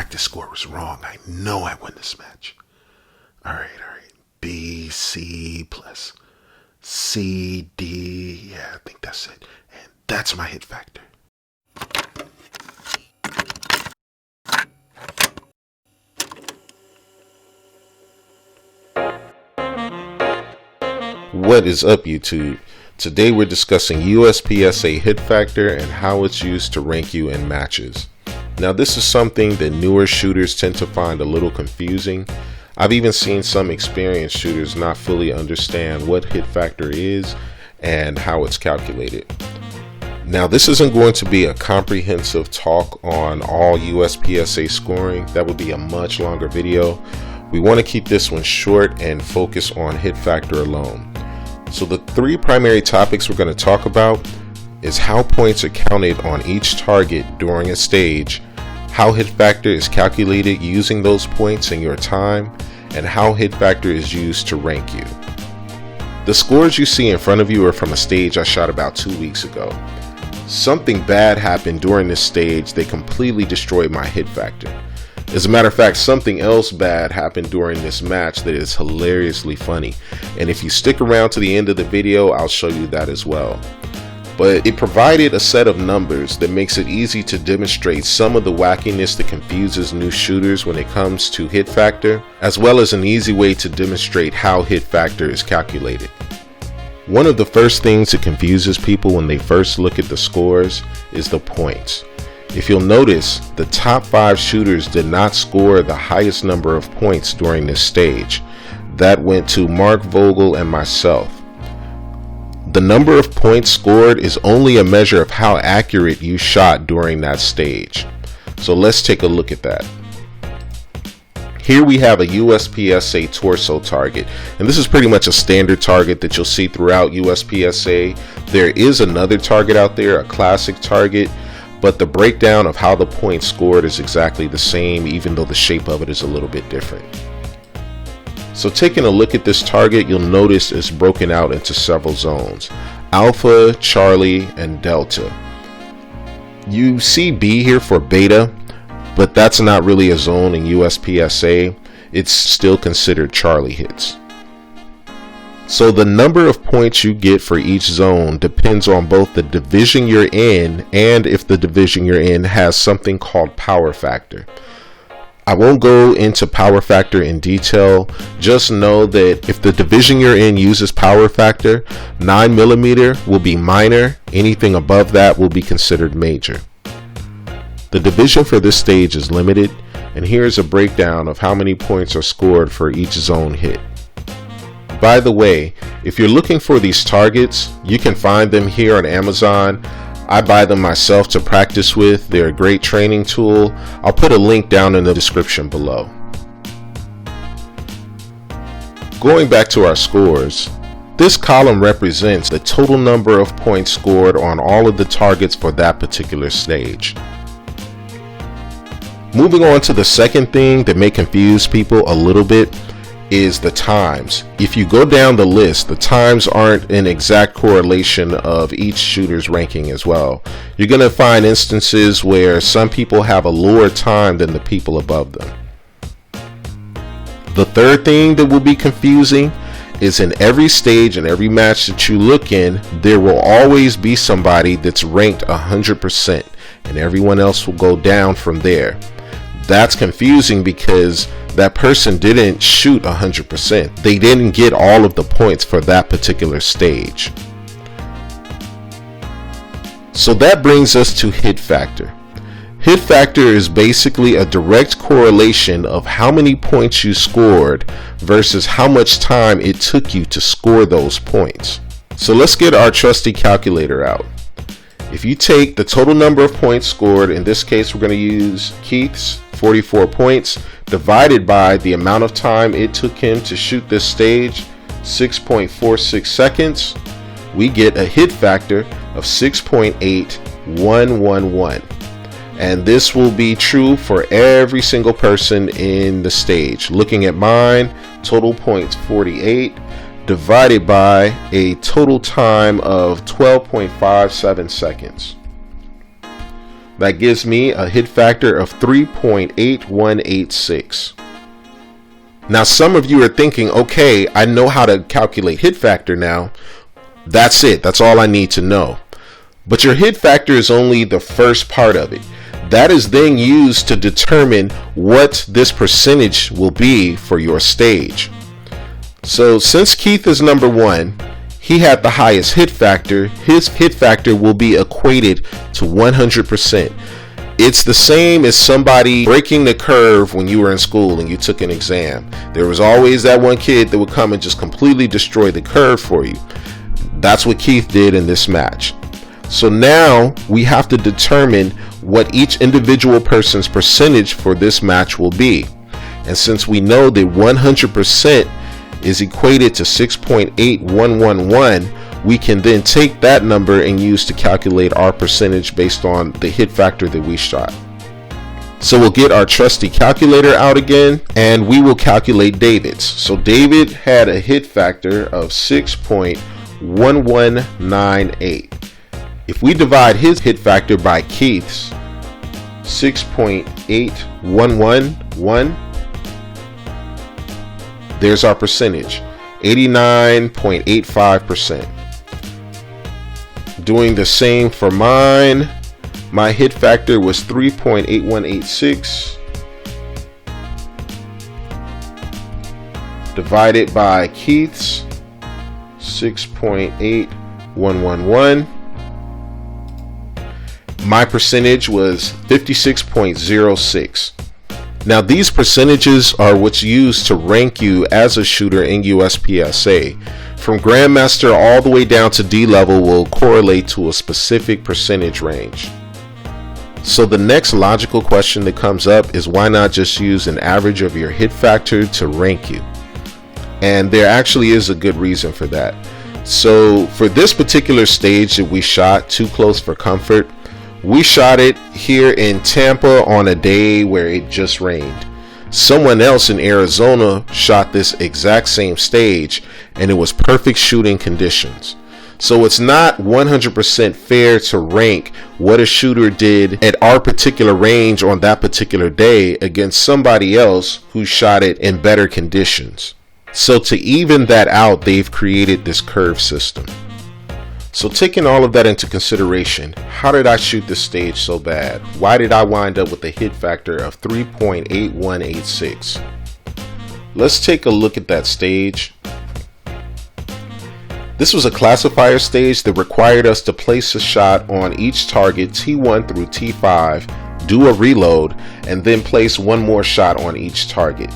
practice score was wrong. I know I won this match. All right. BC plus CD. Yeah, I think that's it. And that's my hit factor. What is up, YouTube? Today we're discussing USPSA hit factor and how it's used to rank you in matches. Now, this is something that newer shooters tend to find a little confusing. I've even seen some experienced shooters not fully understand what hit factor is and how it's calculated. Now, this isn't going to be a comprehensive talk on all USPSA scoring. That would be a much longer video. We want to keep this one short and focus on hit factor alone. So the three primary topics we're going to talk about is how points are counted on each target during a stage, how hit factor is calculated using those points in your time, and how hit factor is used to rank you. The scores you see in front of you are from a stage I shot about 2 weeks ago. Something bad happened during this stage that completely destroyed my hit factor. As a matter of fact, something else bad happened during this match that is hilariously funny. And if you stick around to the end of the video, I'll show you that as well. But it provided a set of numbers that makes it easy to demonstrate some of the wackiness that confuses new shooters when it comes to hit factor, as well as an easy way to demonstrate how hit factor is calculated. One of the first things that confuses people when they first look at the scores is the points. If you'll notice, the top 5 shooters did not score the highest number of points during this stage. That went to Mark Vogel and myself. The number of points scored is only a measure of how accurate you shot during that stage. So let's take a look at that. Here we have a USPSA torso target, and this is pretty much a standard target that you'll see throughout USPSA. There is another target out there, a classic target, but the breakdown of how the points scored is exactly the same, even though the shape of it is a little bit different. So taking a look at this target, you'll notice it's broken out into several zones: Alpha, Charlie, and Delta. You see B here for Beta, but that's not really a zone in USPSA. It's still considered Charlie hits. So the number of points you get for each zone depends on both the division you're in and if the division you're in has something called power factor. I won't go into power factor in detail. Just know that if the division you're in uses power factor, 9mm will be minor. Anything above that will be considered major. The division for this stage is limited, and here's a breakdown of how many points are scored for each zone hit. By the way, if you're looking for these targets, you can find them here on Amazon. I buy them myself to practice with. They're a great training tool. I'll put a link down in the description below. Going back to our scores, this column represents the total number of points scored on all of the targets for that particular stage. Moving on to the second thing that may confuse people a little bit is the times. If you go down the list, the times aren't an exact correlation of each shooter's ranking as well. You're going to find instances where some people have a lower time than the people above them. The third thing that will be confusing is in every stage and every match that you look in, there will always be somebody that's ranked 100% and everyone else will go down from there. That's confusing because that person didn't shoot 100%. They didn't get all of the points for that particular stage. So that brings us to hit factor. Hit factor is basically a direct correlation of how many points you scored versus how much time it took you to score those points. So let's get our trusty calculator out. If you take the total number of points scored, in this case we're going to use Keith's 44 points, divided by the amount of time it took him to shoot this stage, 6.46 seconds, we get a hit factor of 6.8111. And this will be true for every single person in the stage. Looking at mine, total points 48, divided by a total time of 12.57 seconds. That gives me a hit factor of 3.8186. Now, some of you are thinking, okay, I know how to calculate hit factor now. That's it. That's all I need to know. But your hit factor is only the first part of it. That is then used to determine what this percentage will be for your stage. So since Keith is number one, he had the highest hit factor. His hit factor will be equated to 100%. It's the same as somebody breaking the curve when you were in school and you took an exam. There was always that one kid that would come and just completely destroy the curve for you. That's what Keith did in this match. So now we have to determine what each individual person's percentage for this match will be. And since we know that 100% is equated to 6.8111, we can then take that number and use to calculate our percentage based on the hit factor that we shot. So we'll get our trusty calculator out again and we will calculate David's. So David had a hit factor of 6.1198. If we divide his hit factor by Keith's 6.8111, there's our percentage, 89.85%. Doing the same for mine, my hit factor was 3.8186 divided by Keith's 6.8111. My percentage was 56.06. Now these percentages are what's used to rank you as a shooter in USPSA. From Grandmaster all the way down to D level will correlate to a specific percentage range. So the next logical question that comes up is, why not just use an average of your hit factor to rank you? And there actually is a good reason for that. So for this particular stage that we shot, Too Close for Comfort, we shot it here in Tampa on a day where it just rained. Someone else in Arizona shot this exact same stage and it was perfect shooting conditions. So it's not 100% fair to rank what a shooter did at our particular range on that particular day against somebody else who shot it in better conditions. So to even that out, they've created this curve system. So taking all of that into consideration, how did I shoot this stage so bad? Why did I wind up with a hit factor of 3.8186? Let's take a look at that stage. This was a classifier stage that required us to place a shot on each target T1 through T5, do a reload, and then place one more shot on each target.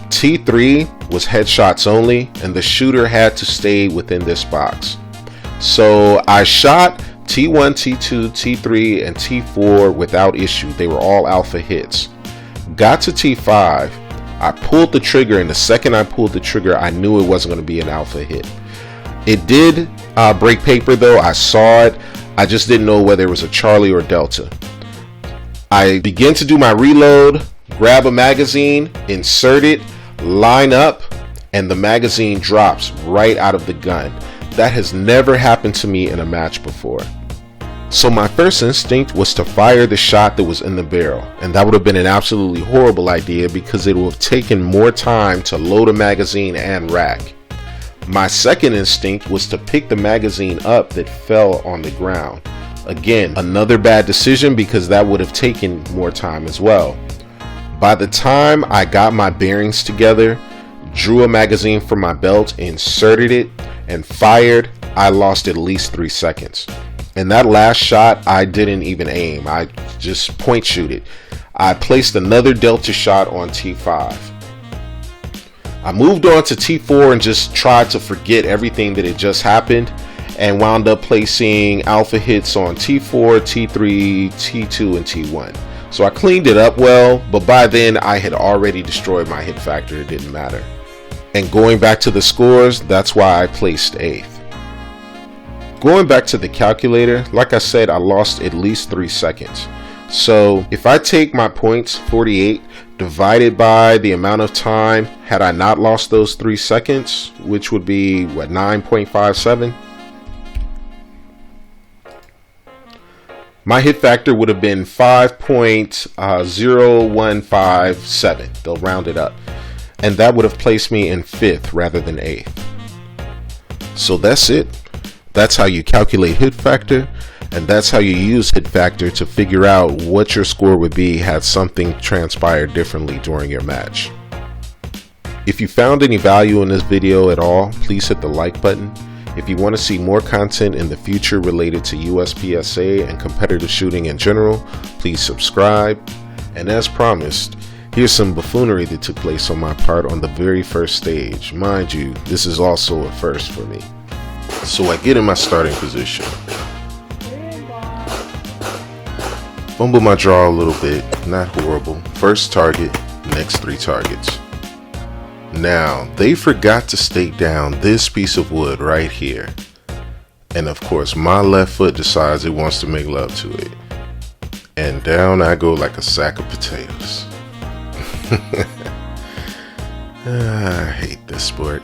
T3 was headshots only, and the shooter had to stay within this box. So I shot T1, T2, T3, and T4 without issue. They were all alpha hits. Got to T5, I pulled the trigger, and the second I pulled the trigger, I knew it wasn't going to be an alpha hit. It did break paper though. I saw it. I just didn't know whether it was a Charlie or Delta. I begin to do my reload, grab a magazine, insert it, line up, and the magazine drops right out of the gun. That has never happened to me in a match before. So my first instinct was to fire the shot that was in the barrel, and that would have been an absolutely horrible idea because it would have taken more time to load a magazine and rack. My second instinct was to pick the magazine up that fell on the ground. Again, another bad decision because that would have taken more time as well. By the time I got my bearings together, drew a magazine from my belt, inserted it, and fired, I lost at least 3 seconds. And that last shot, I didn't even aim. I just point shoot it. I placed another Delta shot on T5. I moved on to T4 and just tried to forget everything that had just happened and wound up placing alpha hits on T4, T3, T2, and T1. So I cleaned it up well, but by then I had already destroyed my hit factor. It didn't matter. And going back to the scores, that's why I placed 8th. Going back to the calculator, like I said, I lost at least 3 seconds. So if I take my points, 48, divided by the amount of time had I not lost those 3 seconds, which would be, what, 9.57? My hit factor would have been 5.0157. They'll round it up. And that would have placed me in 5th rather than 8th. So that's it. That's how you calculate hit factor. And that's how you use hit factor to figure out what your score would be had something transpired differently during your match. If you found any value in this video at all, please hit the like button. If you want to see more content in the future related to USPSA and competitive shooting in general, please subscribe. And as promised, here's some buffoonery that took place on my part on the very first stage. Mind you, this is also a first for me. So I get in my starting position. Fumble my draw a little bit, not horrible. First target, next 3 targets. Now, they forgot to stake down this piece of wood right here. And of course, my left foot decides it wants to make love to it. And down I go like a sack of potatoes. I hate this sport.